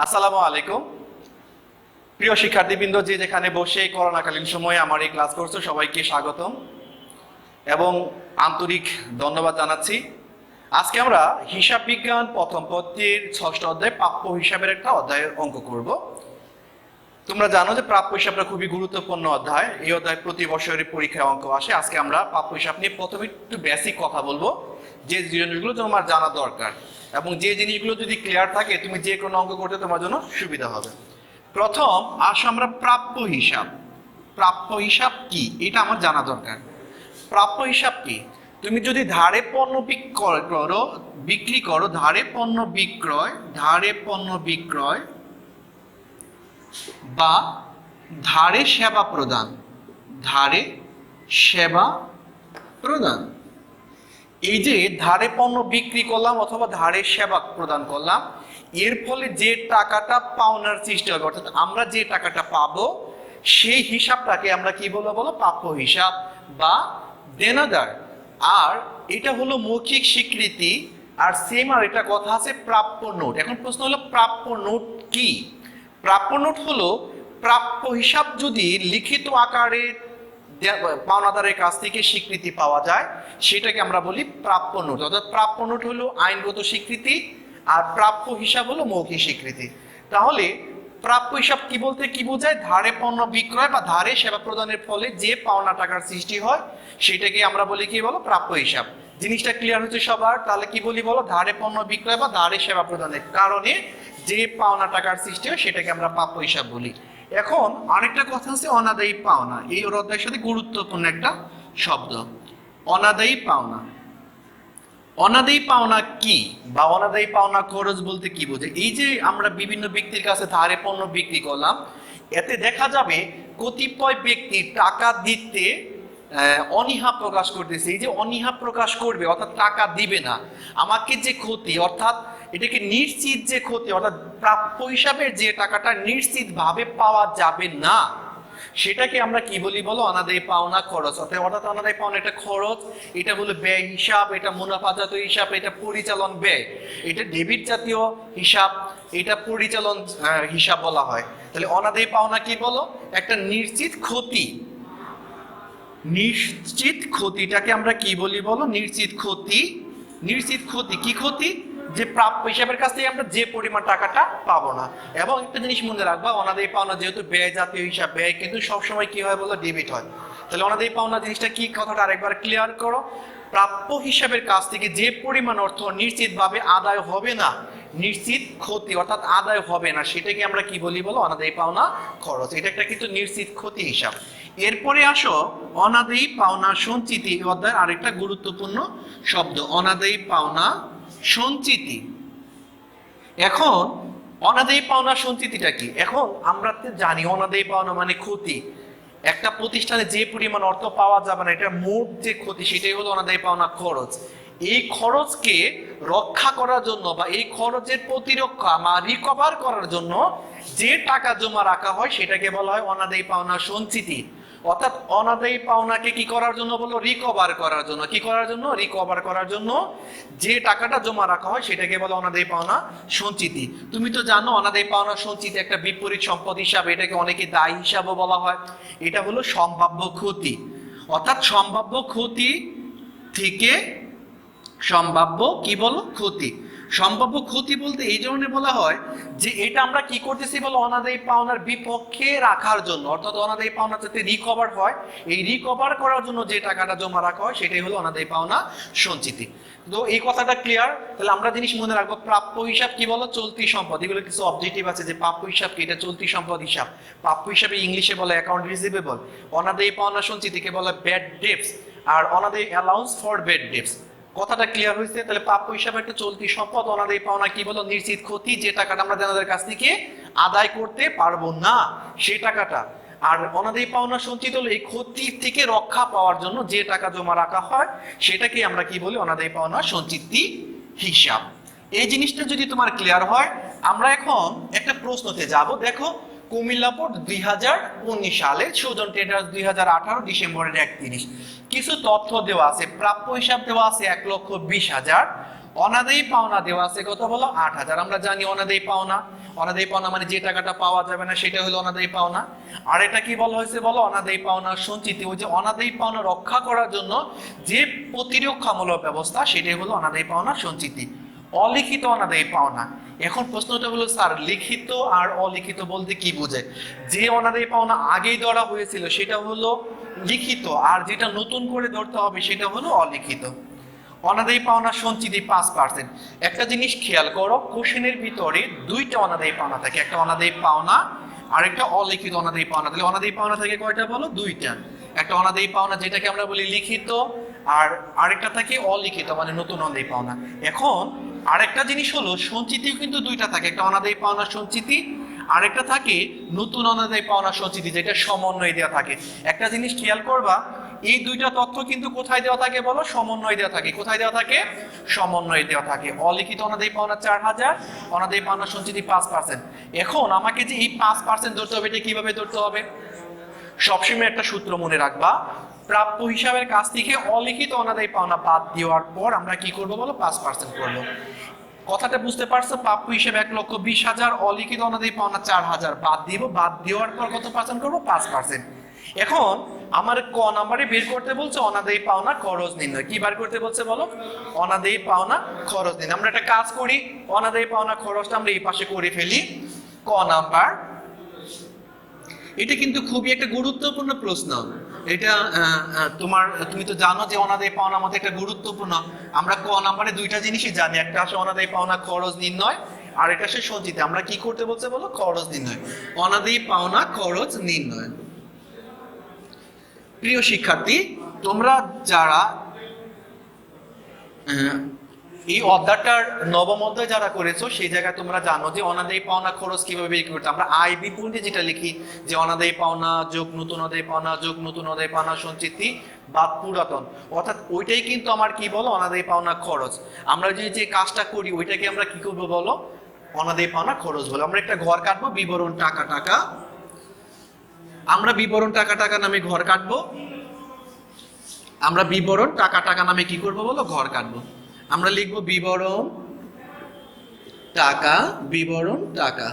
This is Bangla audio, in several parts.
আসসালামু আলাইকুম। প্রিয় শিক্ষার্থীবৃন্দ, যে যেখানে বসে করোনাকালীন সময়ে আমার এই ক্লাস করছো সবাইকে স্বাগতম এবং আন্তরিক ধন্যবাদ জানাচ্ছি। আজকে আমরা হিসাব বিজ্ঞান প্রথম পত্রের ৬ষ্ঠ অধ্যায় প্রাপ্য হিসাবের একটা অধ্যায়ের অঙ্ক করব। তোমরা জানো যে প্রাপ্য হিসাবটা খুবই গুরুত্বপূর্ণ অধ্যায়। এই অধ্যায় প্রতি বছরের পরীক্ষায় অঙ্ক আসে। আজকে আমরা প্রাপ্য হিসাব নিয়ে প্রথমে একটু বেসিক কথা বলবো, যে জিনিসগুলো তোমার জানা দরকার এবং যে জিনিসগুলো যদি ক্লিয়ার থাকে তুমি যে কোনো অঙ্ক করতে তোমার জন্য সুবিধা হবে। প্রথম আসো আমরা প্রাপ্য হিসাব। প্রাপ্য হিসাব কি এটা আমার জানা দরকার। প্রাপ্য হিসাব কি? তুমি যদি ধারে পণ্য বিক্রি করো, ধারে পণ্য বিক্রয় বা ধারে সেবা প্রদান, এই যে ধারে পণ্য বিক্রি করলাম অথবা ধারে সেবা প্রদান করলাম, এর ফলে যে টাকাটা পাওনার সৃষ্টি হবে, অর্থাৎ আমরা যে টাকাটা পাবো সেই হিসাবটাকে আমরা কি বলবো? প্রাপ্য হিসাব বা দেনাদার। আর এটা হলো মৌখিক স্বীকৃতি। আর সেম আর এটা কথা আছে প্রাপ্য নোট। এখন প্রশ্ন হলো প্রাপ্য নোট কি? প্রাপ্য নোট হলো প্রাপ্য হিসাব যদি লিখিত আকারে পাওনাদারের কাছ থেকে স্বীকৃতি পাওয়া যায় সেটাকে আমরা বলি প্রাপ্য নোট। অর্থাৎ প্রাপ্য নোট হলো আইনগত স্বীকৃতি আর প্রাপ্য হিসাব হলো মৌখিক স্বীকৃতি। তাহলে প্রাপ্য হিসাব কি বলতে কি বোঝায়? ধারে পণ্য বিক্রয় বা ধারে সেবা প্রদানের ফলে যে পাওনা টাকার সৃষ্টি হয় সেটাকে আমরা বলি কি বলো? প্রাপ্য হিসাব। জিনিসটা ক্লিয়ার হচ্ছে সবার? তাহলে কি বলি বলো? ধারে পণ্য বিক্রয় বা ধারে সেবা প্রদানের কারণে যে পাওনা টাকার সৃষ্টি হয় সেটাকে আমরা প্রাপ্য হিসাব বলি। এখন আরেকটা কথা হচ্ছে অনাদায়ী পাওনা। এই অধ্যায়ের সাথে গুরুত্বপূর্ণ একটা শব্দ, অনাদায়ী পাওনা। অনাদায়ী পাওনা কি বা অনাদায়ী পাওনা খরচ বলতে কি বোঝে? এই যে আমরা বিভিন্ন ব্যক্তির কাছে ধারে পণ্য বিক্রি করলাম, এতে দেখা যাবে কতিপয় ব্যক্তি টাকা দিতে অনীহা প্রকাশ করতেছে। এই যে অনীহা প্রকাশ করবে অর্থাৎ টাকা দিবে না, আমাকে যে ক্ষতি, অর্থাৎ এটাকে নিশ্চিত যে ক্ষতি, অর্থাৎ প্রাপ্য হিসাবে যে টাকাটা নিশ্চিত ভাবে পাওয়া যাবে না সেটাকে আমরা কি বলি বলো? অনাদায়ী পাওনা খরচ। অর্থাৎ অনাদায়ী পাওনা এটা খরচ, এটা হলো ব্যয় হিসাব, এটা মুনাফাজাত হিসাব, এটা পরিচালন ব্যয়, এটা ডেবিট জাতীয় হিসাব, এটা পরিচালন হিসাব বলা হয়। তাহলে অনাদায়ী পাওনা কি বলো? একটা নিশ্চিত ক্ষতি। নিশ্চিত ক্ষতিটাকে আমরা কি বলি বলো? নিশ্চিত ক্ষতি। নিশ্চিত ক্ষতি কি ক্ষতি? যে প্রাপ্য হিসাবের কাছ থেকে আমরা যে পরিমাণ টাকাটা পাবো না। এবং একটা জিনিস মনে রাখবা, অনাদায়ী পাওনা যেহেতু ব্যয় জাতীয় হিসাব, ব্যয় কিন্তু সবসময় কি হয় বলো? ডেবিট হয়। তাহলে অনাদায়ী পাওনা জিনিসটা কি, কথাটা আরেকবার ক্লিয়ার করো। প্রাপ্য হিসাবের কাছ থেকে যে পরিমাণ অর্থ নিশ্চিতভাবে আদায় হবে না, নিশ্চিত ক্ষতি অর্থাৎ আদায় হবে না, সেটাকে আমরা কি বলি বলো? অনাদায়ী পাওনা খরচ। এটা একটা কিন্তু নিশ্চিত ক্ষতি হিসাব। এরপরে আসো অনাদায়ী পাওনা সঞ্চিতি। এই অধ্যায়ের আরেকটা গুরুত্বপূর্ণ শব্দ, অনাদায়ী পাওনা সঞ্চিতি। এখন অনাদায়ী পাওনা সঞ্চিতিটা কি? এখন আমরা তো জানি অনাদায়ী পাওনা মানে ক্ষতি। একটা প্রতিষ্ঠানে যে পরিমাণ অর্থ পাওয়া যাবে না, এটা মোট যে ক্ষতি, সেটাই হলো অনাদায়ী পাওনা খরচ। এই খরচকে রক্ষা করার জন্য বা এই খরচের প্রতিরক্ষা বা রিকভার করার জন্য যে টাকা জমা রাখা হয় সেটাকে বলা হয় অনাদায়ী পাওনা সঞ্চিতি। অর্থাৎ অনাদায়ী পাওনাকে কি করার জন্য বলো? রিকভার করার জন্য। কি করার জন্য? রিকভার করার জন্য যে টাকাটা জমা রাখা হয় সেটাকে বলো অনাদায়ী পাওনা সঞ্চিতি। তুমি তো জানো অনাদায়ী পাওনা সঞ্চিতি একটা বিপরীত সম্পদ হিসাবে, এটাকে অনেকে দায় হিসাবে বলা হয়। এটা হলো সম্ভাব্য ক্ষতি। অর্থাৎ সম্ভাব্য ক্ষতি থেকে সম্ভাব্য কি বলো? ক্ষতি। সম্ভাব্য ক্ষতি বলতে এই ধরনের বলা হয় যে এটা আমরা কি করতেছি বলো? অনাদায়ী পাওনার বিপক্ষে রাখার জন্য, অর্থাৎ অনাদায়ী পাওনা যাতে রিকভার হয়, এই রিকভার করার জন্য যে টাকাটা জমা রাখা হয় সেটাই হলো অনাদায়ী পাওনা সঞ্চিতি। তো এই কথাটা ক্লিয়ার? তাহলে আমরা জিনিস মনে রাখবো, প্রাপ্য হিসাব কি বলো? চলতি সম্পদ। এগুলো কিছু অবজেক্টিভ আছে যে প্রাপ্য হিসাব কি, এটা চলতি সম্পদ হিসাব। প্রাপ্য হিসাবে ইংলিশে বলে অ্যাকাউন্ট রিসিভেবল। অনাদায়ী পাওনা সঞ্চিতিকে বলে ব্যাড ডেটস, আর অনাদায়ী অ্যালাউন্স ফর ব্যাড ডেটস। কথাটা ক্লিয়ার হয়েছে? তাহলে প্রাপ্য হিসাবে একটা চলতি সম্পদ, অনাদায়ী পাওনা কি বলো? নিশ্চিত ক্ষতি, যে টাকাটা আমরা দেনাদারের কাছ থেকে আদায় করতে পারবো না সেই টাকাটা। আর অনাদায়ী পাওনা সঞ্চিত হলো এই ক্ষতি থেকে রক্ষা পাওয়ার জন্য যে টাকা জমা রাখা হয় সেটাকে আমরা কি বলি? অনাদায়ী পাওনা সঞ্চিতি হিসাব। এই জিনিসটা যদি তোমার ক্লিয়ার হয়, আমরা এখন একটা প্রশ্নতে যাব। দেখো, কুমিল্লা পোর্ট 2019 সালে, সুজন ট্রেডার্স 2018 ডিসেম্বরের 31। কিছু তথ্য দেওয়া আছে। প্রাপ্য হিসাব দেওয়া আছে 1,20,000, অনাদায়ী পাওনা দেওয়া আছে কত বলো? 8,000। আমরা জানি অনাদায়ী পাওনা, অনাদায়ী পাওনা মানে যে টাকাটা পাওয়া যাবে না সেটা হলো অনাদায়ী পাওনা। আর এটা কি বলা হয়েছে বলো, অনাদায়ী পাওনার সঞ্চিতি। ওই যে অনাদায়ী পাওনা রক্ষা করার জন্য যে প্রতিরক্ষামূলক ব্যবস্থা সেটাই হলো অনাদায়ী পাওনার সঞ্চিতি। অলিখিত অনাদায়ী পাওনা। এখন প্রশ্নটা হলো স্যার লিখিত আর অলিখিত বলতে কি বোঝায়? যে অনাদায়ী পাওনা আগেই ধরা হয়েছিল সেটা হলো লিখিত, আর যেটা নতুন করে ধরতে হবে সেটা হলো অলিখিত। অনাদায়ী পাওনা সঞ্চিতি 5%। একটা জিনিস খেয়াল করো, কোশ্চেনের ভিতরে দুইটা অনাদায়ী পাওনা থাকে, একটা অনাদায়ী পাওনা আর একটা অলিখিত অনাদায়ী পাওনা। তাহলে অনাদায়ী পাওনা থাকে কয়টা বলো? দুইটা। একটা অনাদায়ী পাওনা যেটাকে আমরা বলি লিখিত, আর আরেকটা থাকে অলিখিত মানে নতুন অনাদায়ী পাওনা। এখন আরেকটা জিনিস হলো সঞ্চিতিও কিন্তু দুইটা থাকে, একটা অনাদায়ী পাওনা সঞ্চিতি আরেকটা থাকে নতুন অনাদায়ী পাওনা সঞ্চিতি, যেটা সমন্বয় দেওয়া থাকে। একটা জিনিস খেয়াল করবা, এই দুইটা তথ্য কিন্তু কোথায় দেওয়া থাকে বলো? সমন্বয় দেওয়া থাকে। কোথায় দেওয়া থাকে? সমন্বয় দেওয়া থাকে। অলিখিত অনাদায়ী পাওনা 4000, অনাদায়ী পাওনা সঞ্চিতি 5%। এখন আমাকে যে এই 5% ধরতে হবে, এটা কিভাবে ধরতে হবে? সবসময় একটা সূত্র মনে রাখবা, প্রাপ্য হিসাবের কাছ থেকে অলিখিত অনাদায়ী পাওনা বাদ দেওয়ার পর আমরা কি করব বলো? 5% করব। কথাটা বুঝতে পারছো? প্রাপ্য হিসেবে 1,20,000, অলিখিত অনাদায়ী পাওনা 4000 বাদ দিব, বাদ দেওয়ার পর কত পার্সেন্ট করবো? 5%। এখন আমার ক নাম্বারে বের করতে বলছে অনাদায়ী পাওনা খরচ নির্ণয়। কি বার করতে বলছে বলো? অনাদায়ী পাওনা খরচ নির্ণয়। আমরা একটা কাজ করি, অনাদায়ী পাওনা খরচটা আমরা এই পাশে করে ফেলি। ক নাম্বার, এটা কিন্তু খুবই একটা গুরুত্বপূর্ণ প্রশ্ন। এটা তুমি তো জানো যে অনাদায়ী পাওনা আমাদের একটা গুরুত্বপূর্ণ। আমরা ক নাম্বারে দুইটা জিনিসই জানি, একটা আসে অনাদায়ী পাওনা খরচ নির্ণয়, আর এটা সে সঞ্চিতি। আমরা কি করতে বলছে বলো? খরচ নির্ণয়। অনাদায়ী পাওনা খরচ নির্ণয়। প্রিয় শিক্ষার্থী, তোমরা যারা এই অধ্যায়টার নবম অধ্যায় যারা করেছো সেই জায়গায় তোমরা জানো যে অনাদায়ী পাওনা খরচ কিভাবে বের করতে। আমরা আয় বিপূর্ণে যেটা লিখি যে অনাদায়ী পাওনা যোগ নতুন অনাদায়ী পাওনা যোগ নতুন অনাদায়ী পাওনা সঞ্চিতি বা পুরাতন, অর্থাৎ ওইটাই কিন্তু আমার কি বলো? অনাদায়ী পাওনা খরচ। আমরা যে কাজটা করি ওইটাকে আমরা কি করবো বলো? অনাদায়ী পাওনা খরচ বলো। আমরা একটা ঘর কাটবো, বিবরণ টাকা টাকা। আমরা বিবরণ টাকা টাকা নামে ঘর কাটবো। আমরা বিবরণ টাকা টাকা নামে কি করবো বলো? ঘর কাটবো। আমরা লিখবো বিবরণ টাকা, বিবরণ টাকা,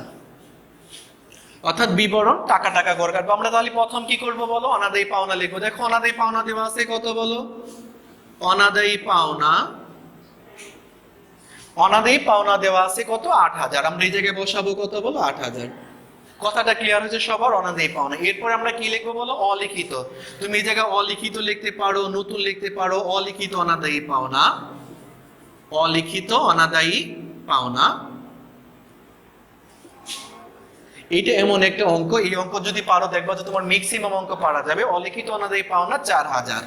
অর্থাৎ বিবরণ টাকা টাকা ঘর কাটবো। আমরা তাহলে প্রথম কি করবো বলো? অনাদায়ী পাওনা লিখবো। দেখো অনাদায়ী পাওনা দেওয়া আছে কত বলো? অনাদায়ী পাওনা, অনাদায়ী পাওনা দেওয়া আছে কত? 8000। আমরা এই জায়গায় বসাবো কত বলো? 8000। কথাটা ক্লিয়ার হয়েছে সবার? অনাদায়ী পাওনা। এরপরে আমরা কি লিখবো বলো? অলিখিত। তুমি এই জায়গায় অলিখিত লিখতে পারো, নতুন লিখতে পারো। অলিখিত অনাদায়ী পাওনা, অলিখিত অনাদায়ী পাওনা। এইটা এমন একটা অঙ্ক, এই অঙ্ক যদি পারো দেখবা যে তোমার ম্যাক্সিমাম অঙ্ক পারা যাবে। অলিখিত অনাদায়ী পাওনা 4000।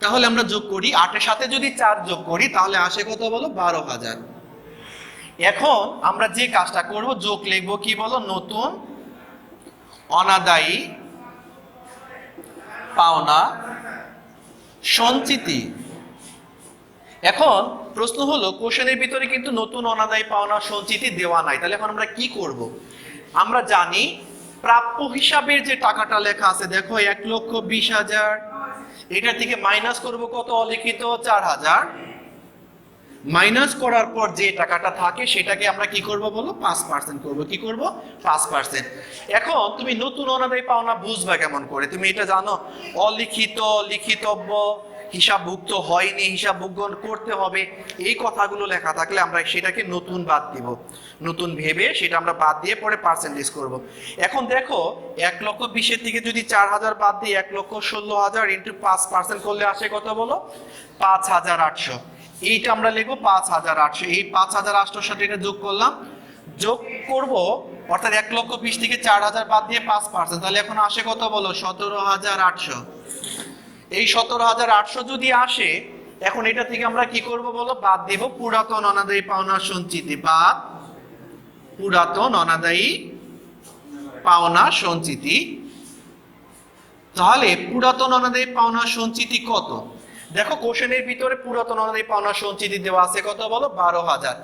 তাহলে আমরা যোগ করি, 8 এর সাথে যদি 4 যোগ করি তাহলে আসে কত বলো? 12000। এখন আমরা যে কাজটা করব, যোগ লিখবো কি বলো? নতুন অনাদায়ী পাওনা সঞ্চিতি। এখন প্রশ্ন হলো কোশ্চেনের ভিতরে কিন্তু নতুন অনাদায়ী পাওনা সঞ্চিতি দেওয়া নাই, তাহলে এখন আমরা কি করব? আমরা জানি প্রাপ্য হিসাবের যে টাকাটা লেখা আছে, দেখো 1,20,000, এটা থেকে মাইনাস করব কত? অলিখিত 4000। মাইনাস করার পর যে টাকাটা থাকে সেটাকে আমরা কি করব বলো? 5% করব। কি করব? 5%। এখন তুমি নতুন অনাদায়ী পাওনা বুঝবা কেমন করে? তুমি এটা জানো অলিখিত, লিখিতব্য, হিসাবভুক্ত হয়নি, হিসাবভুক্ত করতে হবে, এই কথাগুলো লেখা থাকলে আমরা সেটাকে নতুন বাদ দিব। নতুন ভেবে সেটা আমরা বাদ দিয়ে পরে পার্সেন্টেজ করব। এখন দেখো 1,20,000 থেকে যদি 4000 বাদ দিয়ে 1,16,000 ইন্টু 5% করলে আসে কত বলো? 5800। এইটা আমরা লিখবো 5800। এই 5800 সাথে এটা যোগ করলাম, যোগ করব অর্থাৎ 1,20,000 থেকে 4000 বাদ দিয়ে 5%, তাহলে এখন আসে কত বলো? 17,800। এই 17,800 যদি আসে, এখন এটা থেকে আমরা কি করব বলো? বাদ দেব পুরাতন অনাদায়ী পাওনা সঞ্চিতি, বাদ পুরাতন অনাদায়ী পাওনা সঞ্চিতি। তাহলে পুরাতন অনাদায়ী পাওনা সঞ্চিতি কত? দেখো কোশ্চেনের ভিতরে পুরাতন অনাদায়ী পাওনা সঞ্চিতি দেওয়া আছে কত বলো? 12,000।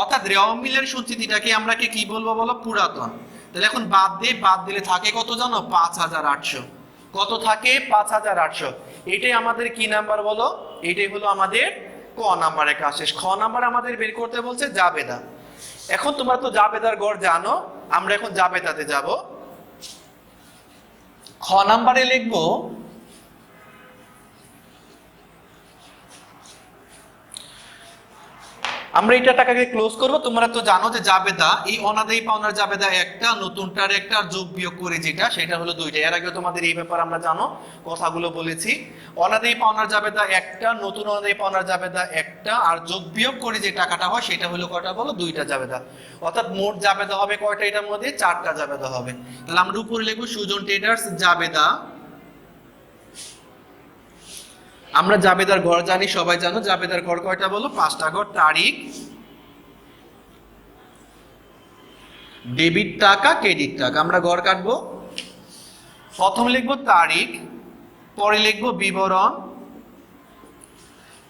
অর্থাৎ রেওয়া মিলের সঞ্চিতিটাকে আমরা কি বলবো বলো? পুরাতন। তাহলে এখন বাদ দিলে থাকে কত জানো? 5,800। কত থাকে? 5,800। এটাই আমাদের কি নাম্বার বলো? এটাই হলো আমাদের ক নাম্বারের কাজ শেষ। খ নাম্বার আমাদের বের করতে বলছে জাবেদা। এখন তোমরা তো জাবেদার গড় জানো, আমরা এখন জাবেদাতে যাব। খ নাম্বারে লিখবো আমরা এটা টাকাকে ক্লোজ করব। তোমরা তো জানো যে জাবেদা, এই অনাদায়ী পাওনার জাবেদা একটা, নতুনটার একটা, আর যোগ বিয়োগ করে যেটা সেটা হলো দুইটা। এর আগে তোমাদের এই ব্যাপারে আমরা জানো কথাগুলো বলেছি। অনাদায়ী পাওনার জাবেদা একটা, নতুন অনাদায়ী পাওনার জাবেদা একটা, আর যোগ বিয়োগ করে যে টাকাটা হয় সেটা হলো কয়টা বলো? দুইটা জাবেদা। অর্থাৎ মোট জাবেদা হবে কয়টা? এটার মধ্যে চারটা জাবেদা হবে। তাহলে আমরা উপরে লিখবো সুজন ট্রেডার্স জাবেদা। আমরা জাবেদার ঘর জানি, সবাই জানো জাবেদার ঘর কয়টা বলো? পাঁচটা ঘর। তারিখ, ডেবিট টাকা, ক্রেডিট টাকা। আমরা ঘর কাটবো। প্রথম লিখবো তারিখ, পরে লিখবো বিবরণ,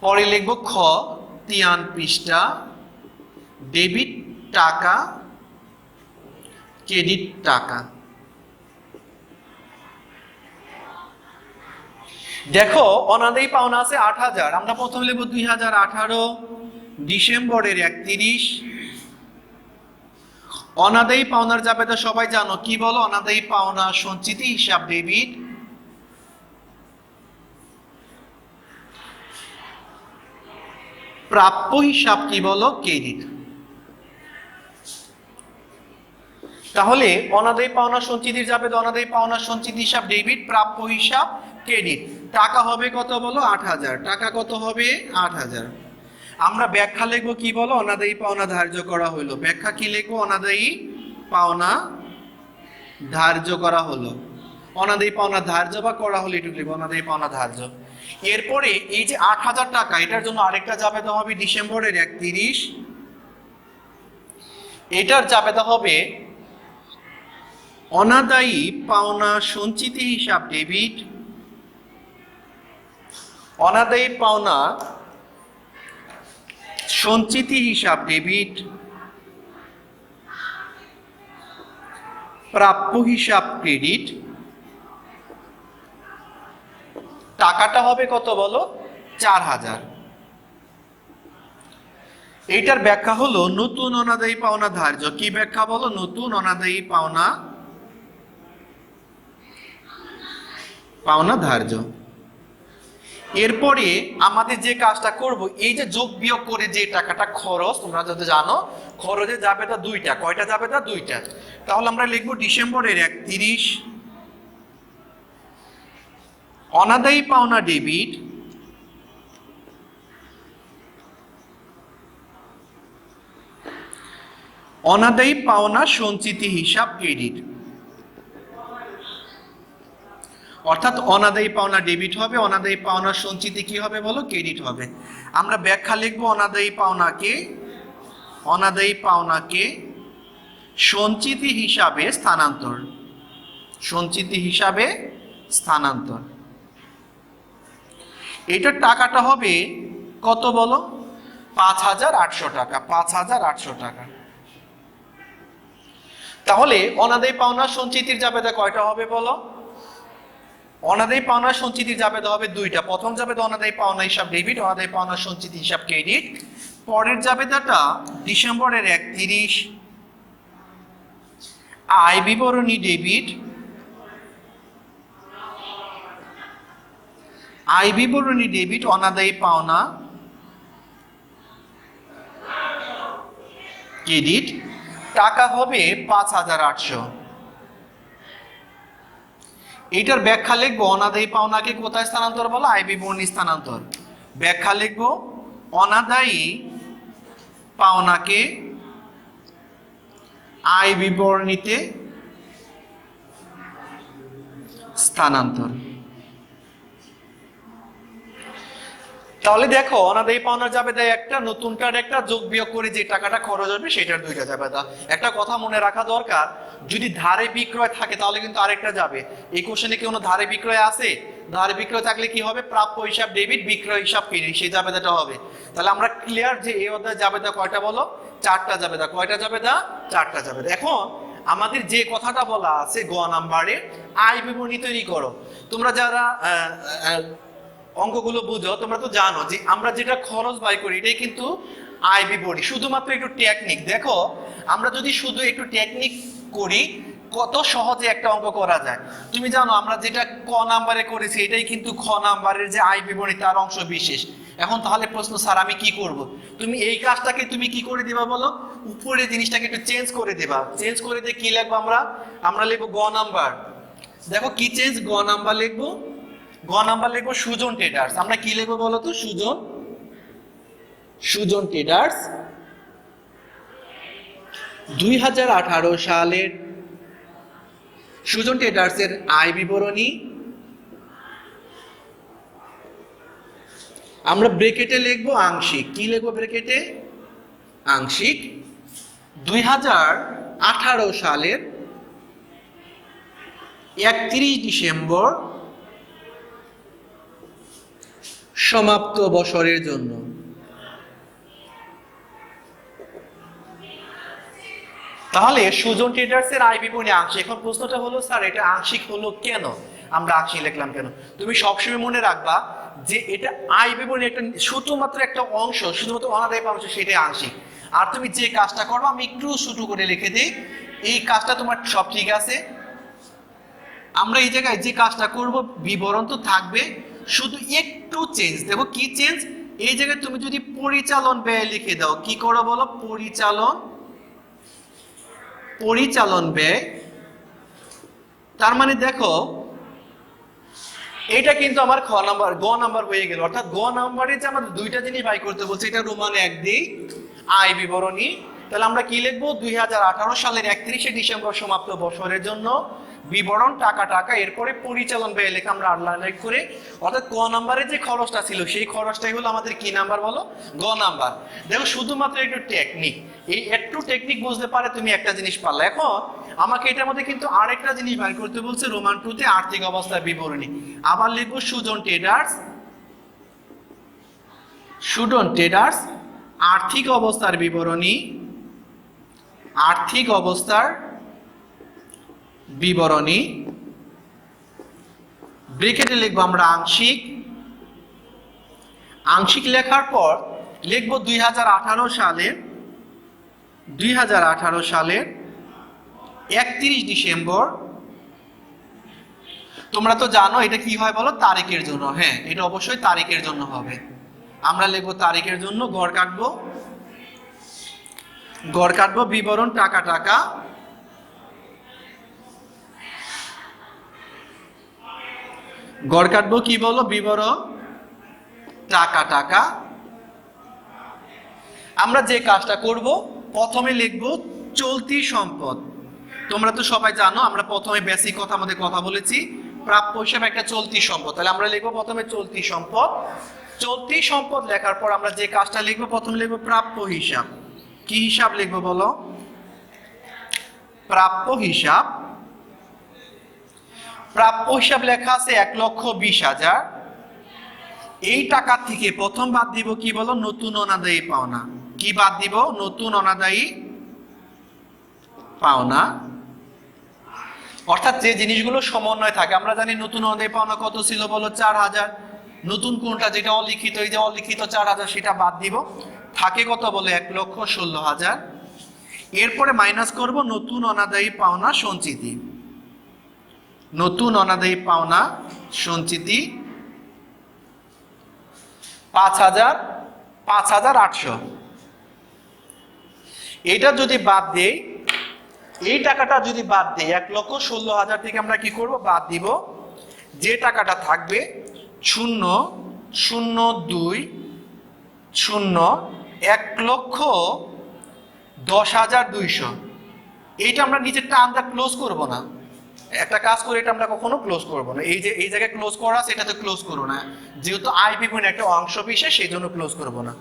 পরে লিখবো খ 3 পৃষ্ঠা, ডেবিট টাকা, ক্রেডিট টাকা। দেখো অনাদায়ী পাওনা আছে 8,000। আমরা প্রথম লিখবো 2018 ডিসেম্বরের 31। অনাদায়ী পাওনার জাবেদা সবাই জানো, কি বলো? অনাদায়ী পাওনা সঞ্চিতি হিসাব ডেবিট, প্রাপ্য হিসাব কি বলো? ক্রেডিট। তাহলে অনাদায়ী পাওনা সঞ্চিতির জাবেদা, অনাদায়ী পাওনা সঞ্চিতি হিসাব ডেবিট, প্রাপ্য হিসাব ক্রেডিট। টাকা হবে কত বলো? 8,000। টাকা কত হবে? 8,000। আমরা ব্যাখ্যা লিখবো কি বলো? অনাদায়ী পাওনা ধার্য করা হলো। ব্যাখ্যা কি লিখবো? অনাদায়ী পাওনা ধার্য করা হলো। অনাদায়ী পাওনা ধার্য বা করা হলো এটুকু লিখবো, অনাদায়ী পাওনা ধার্য। এরপরে এই যে 8,000 টাকা, এটার জন্য আরেকটা জাবেদা হবে ডিসেম্বরের 31। এটার জাবেদা হবে অনাদায়ী পাওনা সঞ্চিতি হিসাব ডেবিট, অনাদায়ী পাওনা সঞ্চিতি হিসাব ডেবিট, প্রাপ্য হিসাব ক্রেডিট। টাকাটা হবে কত বলো? 4,000। এইটার ব্যাখ্যা হলো নতুন অনাদায়ী পাওনা ধার্য। কি ব্যাখ্যা বলো? নতুন অনাদায়ী পাওনা ধার্য। এরপরে আমাদের যে কাজটা করব, এই যে যোগ বিয়োগ করে যে টাকাটা খরচ, তোমরা যদি জানো খরচে জাবেদা দুইটা। কয়টা জাবেদা? দুইটা। তাহলে আমরা লিখবো ডিসেম্বরের 31 অনাদায়ী পাওনা ডেবিট, অনাদায়ী পাওনা সঞ্চিতি হিসাব ক্রেডিট। অর্থাৎ অনাদায়ী পাওনা ডেবিট হবে, অনাদায়ী পাওনা সঞ্চিতি কি হবে বলো? ক্রেডিট হবে। আমরা ব্যাখ্যা লিখবো অনাদায়ী পাওনাকে সঞ্চিতি হিসাবে স্থানান্তর, সঞ্চিতি হিসাবে স্থানান্তর। এটার টাকাটা হবে কত বলো? 5,800 টাকা। 5,800 টাকা। তাহলে অনাদায়ী পাওনা সঞ্চিতির জাবেদা কয়টা হবে বলো? অনাদায়ী পাওনা সঞ্চিতি জাবেদা হবে দুইটা। প্রথম জাবেদা অনাদায়ী পাওনা হিসাব ডেবিট, অনাদায়ী পাওনা সঞ্চিতি হিসাব ক্রেডিট। পরের জাবেদাটা ডিসেম্বরের 31 আয় বিবরণী ডেবিট, আয় বিবরণী ডেবিট, অনাদায়ী পাওনা ক্রেডিট। টাকা হবে 5,800। এইটার ব্যাখ্যা লিখবো অনাদায়ী পাওনাকে কোথায় স্থানান্তর বলো? আয় বিবরণী স্থানান্তর। ব্যাখ্যা লিখবো অনাদায়ী পাওনাকে আয় বিবরণীতে স্থানান্তর। তাহলে দেখো অনাদায়ী পাওনার জাবেদা একটা, নতুনটার একটা, যোগ বিয়োগ করে যে টাকাটা খরচ হবে সেটার দুইটা জাবেদা। একটা কথা মনে রাখা দরকার, যদি ধারে বিক্রয় থাকে তাহলে কিন্তু আরেকটা যাবে। এই কোশ্চেনে কি কোনো ধারে বিক্রয় আছে? ধারে বিক্রয় থাকলে কি হবে? প্রাপ্য হিসাব ডেবিট, বিক্রয় হিসাব ক্রেডিট, সেই জাবেদাটা হবে। তাহলে আমরা ক্লিয়ার যে এই অধ্যায় জাবেদা কয়টা বলো? চারটা জাবেদা। কয়টা জাবেদা? চারটা জাবেদা। এখন আমাদের যে কথাটা বলা আছে গ নাম্বারে, আয় বিবরণী তৈরি করো। তোমরা যারা অঙ্কগুলো বুঝো তোমরা তো জানো যে আমরা যেটা খরচ বাই করি এটাই কিন্তু আয় বিবরণী, শুধুমাত্র একটু টেকনিক দেখো, আমরা যদি শুধু একটু টেকনিক করি কত সহজে একটা অঙ্ক করা যায়। তুমি জানো আমরা যেটা ক নাম্বারে করেছি এটাই কিন্তু খ নাম্বারের যে আয় বিবরণী তার অংশ বিশেষ। এখন তাহলে প্রশ্ন, স্যার আমি কি করব? তুমি এই কাজটাকে তুমি কি করে দিবা বলো, উপরে জিনিসটাকে একটু চেঞ্জ করে দিবা। চেঞ্জ করে দিয়ে কি লিখবো আমরা লিখবো গ নাম্বার। দেখো কি চেঞ্জ, গ নাম্বার লিখবো, গ নাম্বার লিখবো সুজন ট্রেডার্স। আমরা কি লিখবো বলো তো, সুজন ট্রেডার্স 2018 সালের সুজন ট্রেডার্সের আয় বিবরণী। আমরা ব্রেকেটে লিখবো আংশিক, কি লিখবো ব্রেকেটে, আংশিক 2018 সালের 31 ডিসেম্বর সমাপ্ত বছরের জন্য। তাহলে সুজন ট্রেডার্সের আয় বিবরণী আংশিক। এখন প্রশ্নটা হলো, স্যার এটা আংশিক হলো কেন, আমরা আংশিক লিখলাম কেন? তুমি সবসময় মনে রাখবা যে এটা আয় বিবরণী একটা শুধুমাত্র একটা অংশ, শুধুমাত্র অনাদায়ী অংশ, সেটাই আংশিক। আর তুমি যে কাজটা করবে, আমি একটু ছোট করে লিখে দিই, এই কাজটা তোমার সব ঠিক আছে। আমরা এই জায়গায় যে কাজটা করব, বিবরণ তো থাকবে, শুধু একটু চেঞ্জ। দেখো কি চেঞ্জ, এই জায়গায় তুমি যদি পরিচালন ব্যয় লিখে দাও, কি করো বলো, পরিচালন ব্যয়। তার মানে দেখো এটা কিন্তু আমার খ নাম্বার, গ নাম্বার হয়ে গেল। অর্থাৎ গ নাম্বারে যে আমাদের দুইটা জিনিস বাই করতে বলছে, এটা রোমান 1 দিই আয় বিবরণী। তাহলে আমরা কি লিখবো, 2018 সালের 31 ডিসেম্বর সমাপ্ত বছরের জন্য বিবরণ টাকা, এরপরে পরিচালন ব্যয় লেখা আমরা আন্ডারলাইন করে। অর্থাৎ ক নাম্বারে যে খরচটা ছিল সেই খরচটাই হলো আমাদের কি নাম্বার বলো, গ নাম্বার। দেখো শুধুমাত্র একটু টেকনিক, এই একটু টেকনিক বুঝতে পারে তুমি একটা জিনিস পারলে। এখন আমাকে এটার মধ্যে কিন্তু আরেকটা জিনিস বের করতে বলছে, রোমান 2 তে আর্থিক অবস্থার বিবরণী। আবার লিখবো সুজন ট্রেডার্স আর্থিক অবস্থার বিবরণী, আর্থিক অবস্থার বিবরণী। ব্রেকেটে লিখবো আমরা আংশিক, আংশিক লেখার পর লিখবো 2018 সালের 31 ডিসেম্বর। তোমরা তো জানো এটা কি হয় বলো, তারিখের জন্য। হ্যাঁ, এটা অবশ্যই তারিখের জন্য হবে। আমরা লিখবো তারিখের জন্য, গড় কাটবো বিবরণ টাকা, গড় কাটবো কি বলো, বিবরণ টাকা। আমরা যে কাজটা করব, প্রথমে লিখব চলতি সম্পদ। তোমরা তো সবাই জানো আমরা প্রথমে বেসিক কথা আমাদের কথা বলেছি, প্রাপ্য হিসাবে একটা চলতি সম্পদ। তাহলে আমরা লিখবো প্রথমে চলতি সম্পদ লেখার পর আমরা যে কাজটা লিখবো, প্রথমে লিখবো প্রাপ্য হিসাব। কি হিসাব লিখবো বলো, প্রাপ্য হিসাব লেখা আছে 1,20,000। এই টাকা থেকে প্রথম বাদ দিব কি বলো, নতুন অনাদায়ী পাওনা। কি বাদ দিব, নতুন অনাদায়ী পাওনা। অর্থাৎ যে জিনিসগুলো সমন্বয় থাকে, আমরা জানি নতুন অনাদায়ী পাওনা কত ছিল বলো, 4,000। নতুন কোনটা, যেটা অলিখিত, এই যে অলিখিত 4,000, সেটা বাদ দিব, থাকে কত বলে 1,16,000। এরপরে মাইনাস করব নতুন অনাদায়ী পাওনা সঞ্চিতি, নতুন অনাদায়ী পাওনা সঞ্চিতি 5,800। এটা যদি বাদ দেই, এই টাকাটা যদি বাদ দেই, 1,16,000 থেকে আমরা কি করব, বাদ দিব। যে টাকাটা থাকবে 0,02,0 1,10,200। এইটা আমরা নিচেরটা আমরা ক্লোজ করব না, একটা কাজ করে এটা আমরা কখনো ক্লোজ করব না। এই যে এই জায়গায় ক্লোজ করা আছে, এটাতে ক্লোজ করব না, যেহেতু আয় বিবরণের একটা অংশ বিশেষ, সেই জন্য ক্লোজ করব না।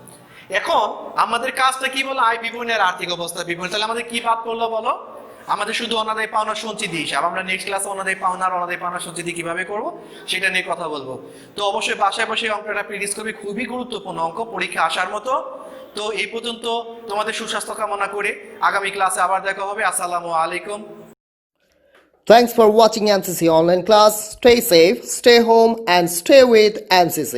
এখন আমাদের কাজটা কি বলো, আয় বিবরণের আর্থিক অবস্থা বিবরণী। তাহলে আমাদের কি বাদ করলো বলো, আমাদের শুধু অনাদায়ী পাওনা সঞ্চিতি হিসাব। আমরা নেক্সট ক্লাসে অনাদায়ী পাওনা সঞ্চিতি কিভাবে করব সেটা নিয়ে কথা বলবো। তো অবশ্যই বাসায় বসে অঙ্কটা প্র্যাকটিস করবে, খুবই গুরুত্বপূর্ণ অঙ্ক, পরীক্ষা আসার মতো। তো এই পর্যন্ত তোমাদের সুস্বাস্থ্য কামনা করে আগামী ক্লাসে আবার দেখা হবে। আসসালামু আলাইকুম। Thanks for watching NCC online class. Stay safe, stay home and stay with NCC.